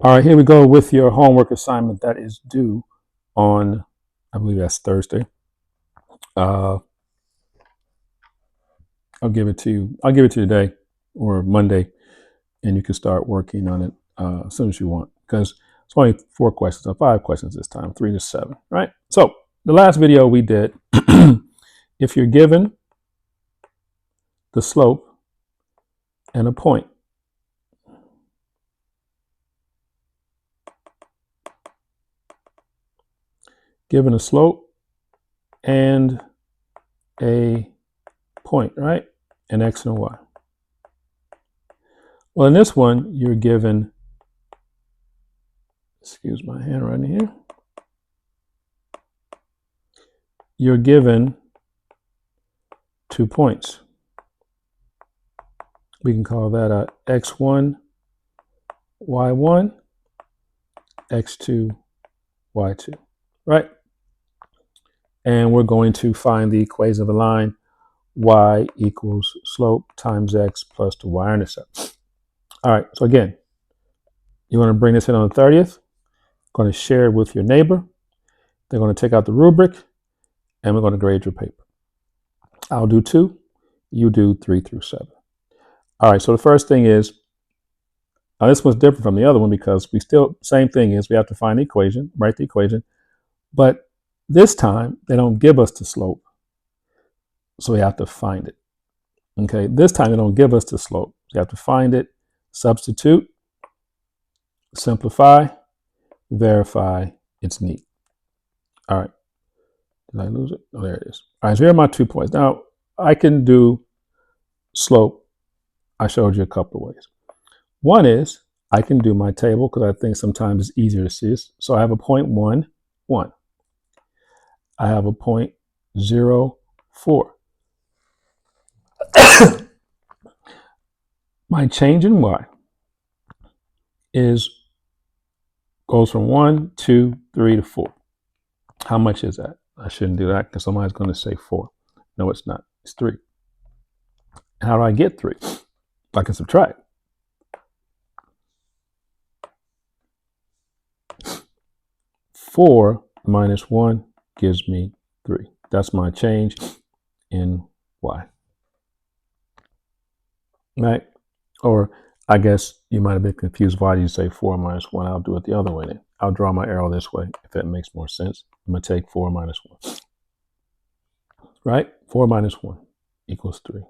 All right, here we go with your homework assignment that is due on, I believe that's Thursday. I'll give it to you. I'll give it to you today or Monday, and you can start working on it as soon as you want, because it's only 4 questions or 5 questions this time, 3 to 7, right? So the last video we did, if you're given the slope and a point, given a slope and a point, right? An x and a y. Well, in this one, you're given, excuse my handwriting here, you're given 2 points. We can call that a x1, y1, x2, y2, right? And we're going to find the equation of the line y equals slope times x plus the y-intercept. All right, so again, you want to bring this in on the 30th, going to share it with your neighbor. They're going to take out the rubric, and we're going to grade your paper. I'll do 2, you do 3 through 7. All right, so the first thing is, this one's different from the other one because we still, same thing is we have to find the equation, write the equation, but this time they don't give us the slope, so we have to find it. Okay, this time they don't give us the slope, so you have to find it, substitute, simplify, verify, it's neat. All right, did I lose it? Oh, there it is. All right, so here are my 2 points. Now, I can do slope. I showed you a couple of ways. One is I can do my table because I think sometimes it's easier to see this. So I have a 0.1, 1. I have a 0.04. My change in y goes from 1, 2, 3 to 4. How much is that? I shouldn't do that because somebody's going to say 4. No, it's not. It's 3. How do I get 3? I can subtract. Four minus 1 gives me 3. That's my change in y. Right? Or I guess you might have been confused. Why do you say 4 minus 1? I'll do it the other way then. I'll draw my arrow this way if that makes more sense. I'm going to take 4 minus 1. Right? 4 minus 1 equals 3.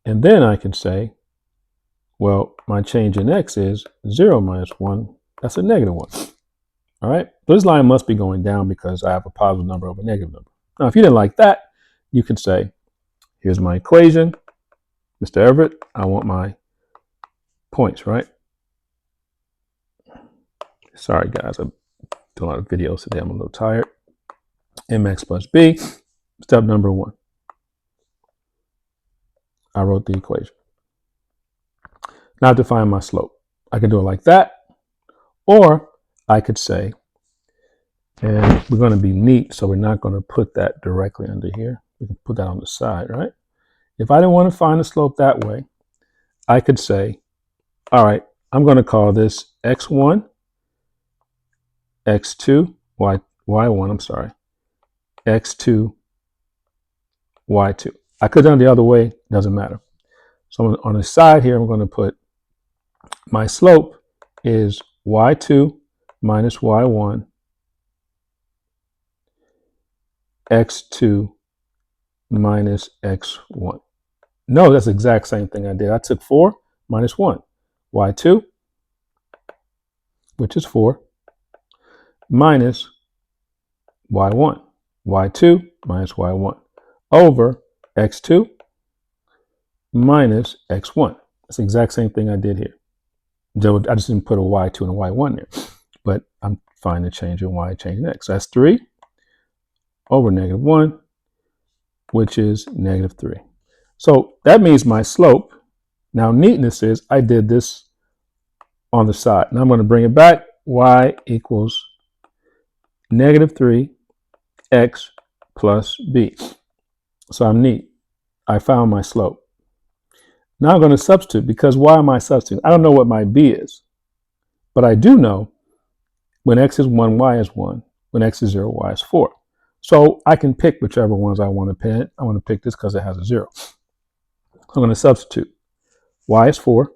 And then I can say, well, my change in x is 0 minus 1. That's a negative 1. All right? This line must be going down because I have a positive number over a negative number. Now, if you didn't like that, you can say, here's my equation. Mr. Everett, I want my points, right? Sorry, guys. I'm doing a lot of videos today. I'm a little tired. Mx plus b, step number 1. I wrote the equation. Now to find my slope. I can do it like that, or I could say, and we're going to be neat, so we're not going to put that directly under here. We can put that on the side, right? If I didn't want to find the slope that way, I could say, all right, I'm going to call this x1, x2, y1, I'm sorry, x2, y2. I could have done it the other way, doesn't matter. So on the side here, I'm going to put my slope is y2 minus y1, x2 minus x1. No, that's the exact same thing I did. I took 4 minus 1, y2, which is 4, minus y1, y2 minus y1, over x2 minus x1. That's the exact same thing I did here. I just didn't put a y2 and a y1 there, but I'm fine to change in y, change in x. So that's 3 over negative 1, which is negative 3. So that means my slope, now neatness is I did this on the side. Now I'm going to bring it back. Y equals negative 3 x plus b. So I'm neat. I found my slope. Now I'm going to substitute, because why am I substituting? I don't know what my b is. But I do know when x is 1, y is 1. When x is 0, y is 4. So I can pick whichever ones I want to pick. I want to pick this because it has a 0. So I'm going to substitute. Y is 4.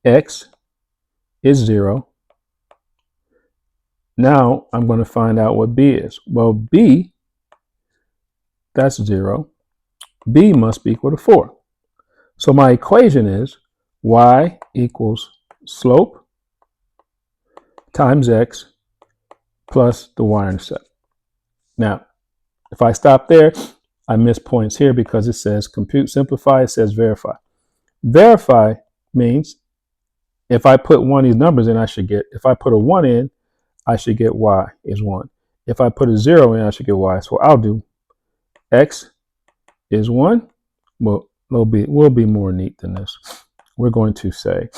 X is 0. Now I'm going to find out what b is. Well, b, that's 0. B must be equal to 4. So my equation is y equals slope times x plus the y-intercept. Now, if I stop there, I miss points here because it says compute simplify, it says verify. Verify means if I put one of these numbers in, if I put a 1 in, I should get y is 1. If I put a 0 in, I should get y. So I'll do x is 1. Well, we'll be more neat than this. We're going to say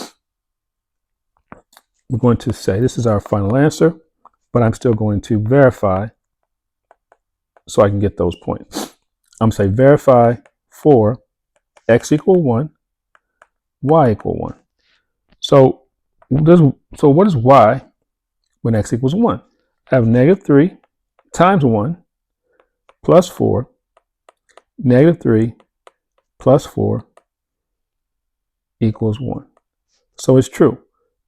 this is our final answer, but I'm still going to verify so I can get those points. I'm going to say verify for x equal 1, y equal 1. So what is y when x equals 1? I have negative 3 times 1 plus 4, negative 3 plus 4 equals 1. So it's true.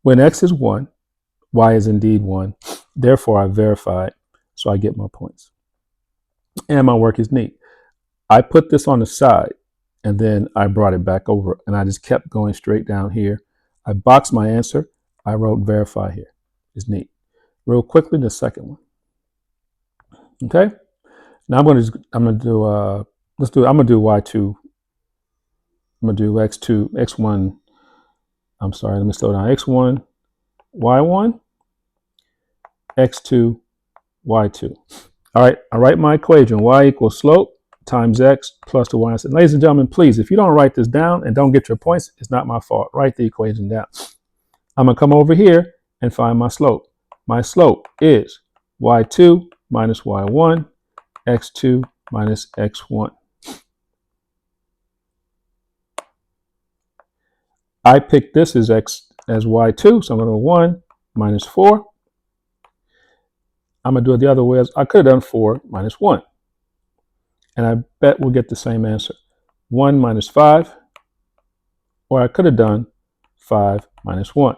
When x is 1, y is indeed 1. Therefore, I verified, so I get my points. And my work is neat. I put this on the side, and then I brought it back over, and I just kept going straight down here. I boxed my answer. I wrote verify here. It's neat. Real quickly, the second one. Okay. Now I'm gonna do y2. I'm gonna do x2, x1. I'm sorry. Let me slow down. x1, y1, x2, y2. All right. I write my equation. Y equals slope times x plus the y-intercept. Ladies and gentlemen, please, if you don't write this down and don't get your points, it's not my fault. Write the equation down. I'm gonna come over here and find my slope. My slope is y2 minus y1, x2 minus x1. I picked this as y2, so I'm going to go 1 minus 4. I'm going to do it the other way. I could have done 4 minus 1. And I bet we'll get the same answer. 1 minus 5, or I could have done 5 minus 1.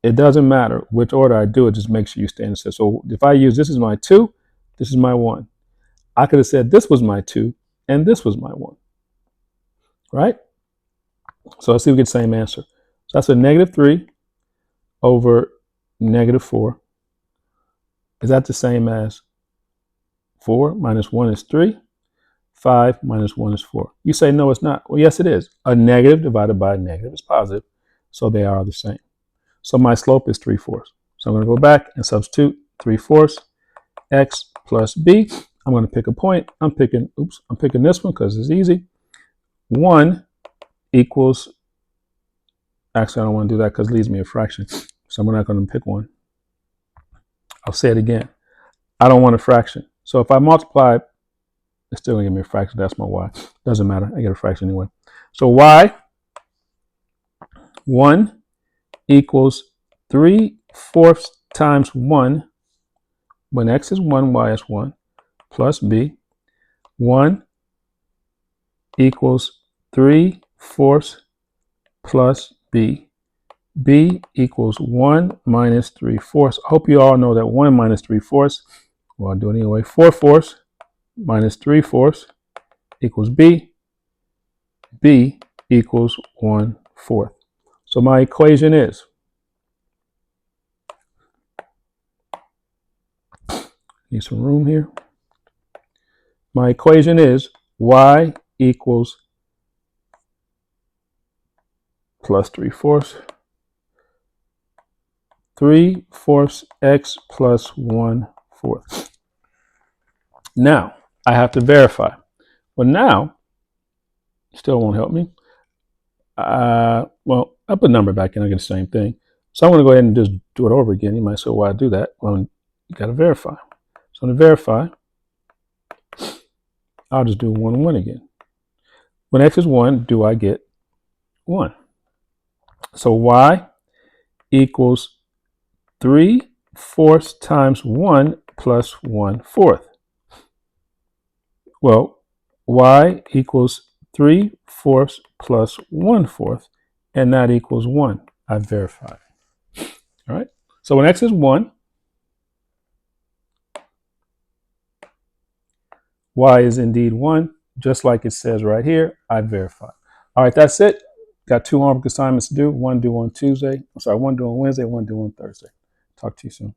It doesn't matter which order I do it, just make sure you stay in the set. So if I use this is my 2, this is my 1. I could have said this was my 2, and this was my 1. Right? So let's see if we get the same answer. So that's a negative 3 over negative 4. Is that the same as 4 minus 1 is 3? 5 minus 1 is 4. You say, no, it's not. Well, yes, it is. A negative divided by a negative is positive. So they are the same. So my slope is 3/4. So I'm going to go back and substitute 3/4 x plus b. I'm going to pick a point. I'm picking this one because it's easy. 1 equals, actually, I don't want to do that because it leaves me a fraction. So I'm not going to pick 1. I'll say it again. I don't want a fraction. So if I multiply, it's still going to give me a fraction. That's my y. Doesn't matter. I get a fraction anyway. So y, 1 equals 3/4 times 1 when x is 1, y is 1, plus b. 1 equals 3/4 plus b. b equals 1 minus 3/4. I hope you all know that 1 minus 3/4, well, I'll do it anyway. 4/4 minus 3/4 equals b. b equals 1/4. So my equation is, need some room here. My equation is y equals plus 3/4, 3/4 x plus 1/4. Now I have to verify. Well, now still won't help me. Well, I put a number back in, I get the same thing. So I'm going to go ahead and just do it over again. You might say, why do that? Well, you got to verify. So to verify, I'll just do 1 and 1 again. When x is 1, do I get 1? So y equals 3/4 times 1 plus 1/4. Well, y equals 3/4 plus 1/4, and that equals 1. I verified. All right. So when x is 1, y is indeed 1, just like it says right here. I verified. All right, that's it. Got 2 homework assignments to do. One due on Tuesday. One due on Wednesday. One due on Thursday. Talk to you soon.